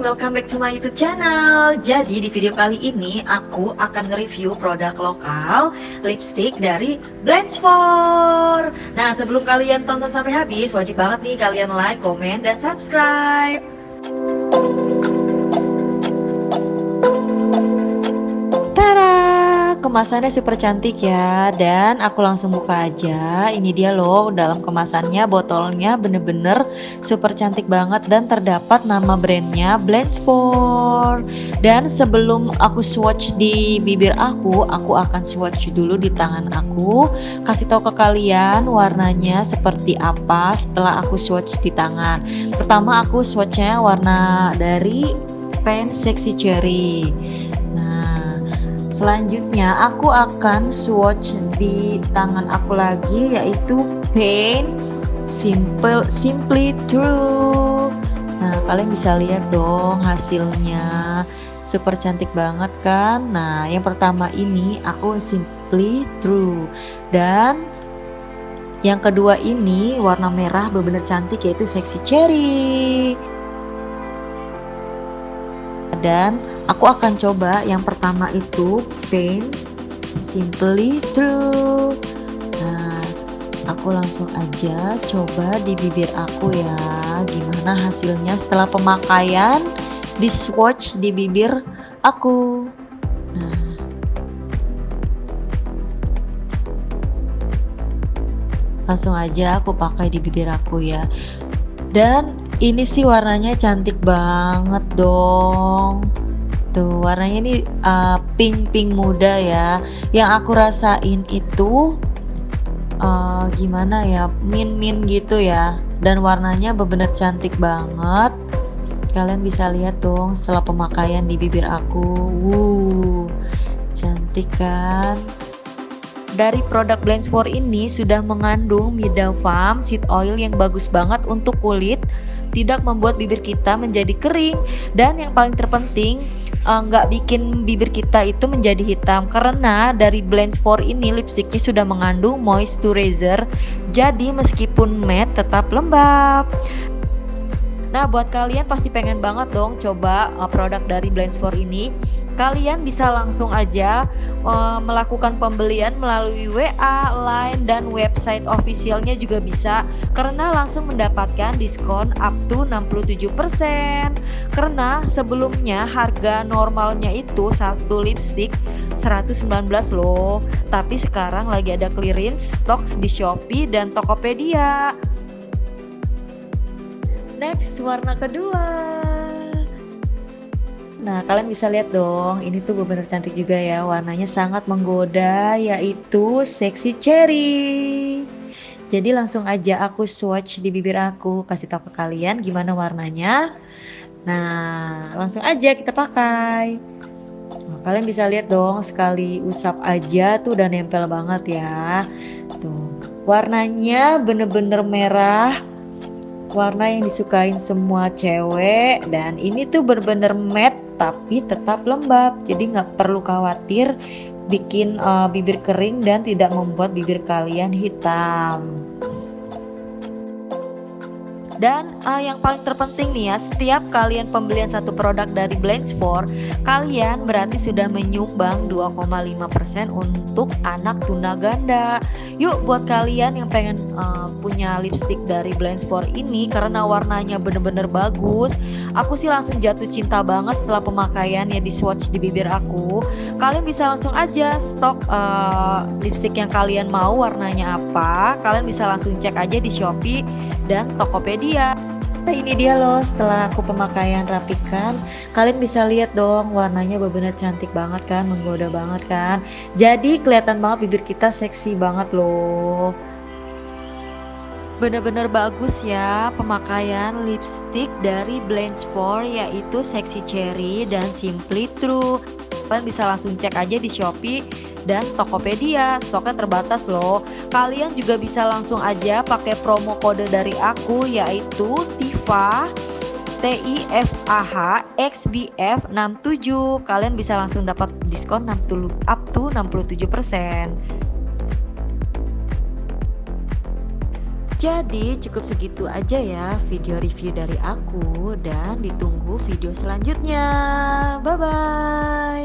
welcome back to my YouTube channel. Jadi di video kali ini aku akan nge-review produk lokal lipstick dari Blanchfort. Nah, sebelum kalian tonton sampai habis, wajib banget nih kalian like, komen, dan subscribe. Kemasannya super cantik ya, dan aku langsung buka aja. Ini dia loh dalam kemasannya, botolnya bener-bener super cantik banget dan terdapat nama brandnya Blanchfort. Dan sebelum aku swatch di bibir aku akan swatch dulu di tangan aku, kasih tahu ke kalian warnanya seperti apa setelah aku swatch di tangan. Pertama aku swatchnya warna dari Paint Sexy Cherry. Selanjutnya aku akan swatch di tangan aku lagi, yaitu Paint Simply True. Nah, kalian bisa lihat dong hasilnya, super cantik banget kan. Nah, yang pertama ini aku Simply True, dan yang kedua ini warna merah bener-bener cantik, yaitu Sexy Cherry. Dan aku akan coba yang pertama itu Paint Simply True. Nah, aku langsung aja coba di bibir aku ya, gimana hasilnya setelah pemakaian, di swatch di bibir aku. Nah, langsung aja aku pakai di bibir aku ya. Dan ini sih warnanya cantik banget dong. Tuh warnanya ini pink muda ya. Yang aku rasain itu gimana ya, mint gitu ya. Dan warnanya bener-bener cantik banget. Kalian bisa lihat dong setelah pemakaian di bibir aku. Cantik kan. Dari produk Blanchfort ini sudah mengandung Midafam Seed Oil yang bagus banget untuk kulit, tidak membuat bibir kita menjadi kering, dan yang paling terpenting nggak bikin bibir kita itu menjadi hitam, karena dari Blanchfort ini lipstiknya sudah mengandung moisturizer, jadi meskipun matte tetap lembab. Nah, buat kalian pasti pengen banget dong coba produk dari Blanchfort ini. Kalian bisa langsung aja melakukan pembelian melalui WA, Line, dan website officialnya juga bisa, karena langsung mendapatkan diskon up to 67%. Karena sebelumnya harga normalnya itu satu lipstick 119 loh, tapi sekarang lagi ada clearance stok di Shopee dan Tokopedia. Next, warna kedua. Nah, kalian bisa lihat dong, ini tuh bener-bener cantik juga ya, warnanya sangat menggoda, yaitu Sexy Cherry. Jadi langsung aja aku swatch di bibir aku, kasih tahu ke kalian gimana warnanya. Nah, langsung aja kita pakai. Nah, kalian bisa lihat dong, sekali usap aja tuh udah nempel banget ya. Tuh, warnanya bener-bener merah, warna yang disukain semua cewek, dan ini tuh bener-bener matte tapi tetap lembab, jadi nggak perlu khawatir bikin bibir kering dan tidak membuat bibir kalian hitam. Dan yang paling terpenting nih ya, setiap kalian pembelian satu produk dari Blanchfort, kalian berarti sudah menyumbang 2,5% untuk anak tuna ganda. Yuk, buat kalian yang pengen punya lipstick dari Blanchfort ini, karena warnanya bener-bener bagus, aku sih langsung jatuh cinta banget setelah pemakaian ya, di swatch di bibir aku. Kalian bisa langsung aja stok lipstick yang kalian mau warnanya apa, kalian bisa langsung cek aja di Shopee dan Tokopedia. Nah, ini dia loh setelah aku pemakaian rapikan, kalian bisa lihat dong warnanya bener-bener cantik banget kan, menggoda banget kan. Jadi kelihatan banget bibir kita seksi banget loh. Bener-bener bagus ya pemakaian lipstick dari Blanchfort, yaitu Sexy Cherry dan Simply True. Kalian bisa langsung cek aja di Shopee dan Tokopedia, stoknya terbatas loh. Kalian juga bisa langsung aja pakai promo kode dari aku, yaitu TIFAH TIFAH XBF67. Kalian bisa langsung dapat diskon up to 67%. Jadi cukup segitu aja ya video review dari aku dan ditunggu video selanjutnya. Bye bye.